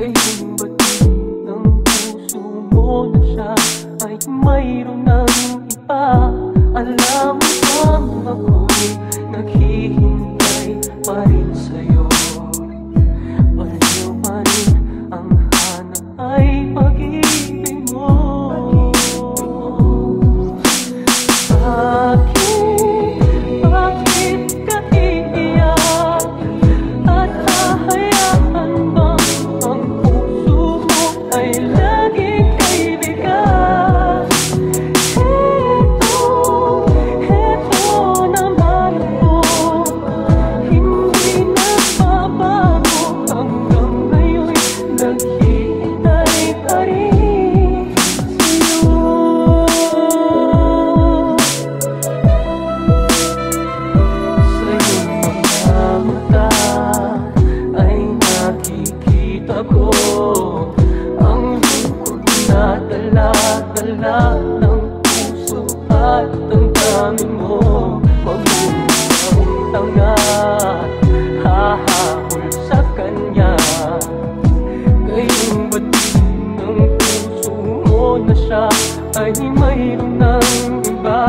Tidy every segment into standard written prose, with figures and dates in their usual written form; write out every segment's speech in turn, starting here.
Ngayong batid ng puso mo na siya ay mayroon ng iba. Alam mo bang ako'y naghihintay pa rin sa'yo. Baliw pa rin ang hanap ay pag-ibig mo. Bakit ka iiyak? At hahayaan bang ang puso mo ay laging kaibigan? Heto naman ako, hindi nagbabago hanggang ngayon'y naghihintay pa rin sa'yo. Sa iyong mga mata ay nakikita ko ang lungkot na dala-dala ng puso at damdamin mo. Magmumukhang tanga at hahabol sa kanya. Ngayong batid ng puso mo na siya ay mayroon ng iba.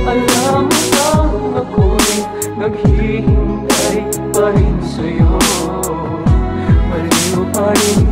Alam mo bang ako'y naghihintay pa rin sa'yo. Baliw pa rin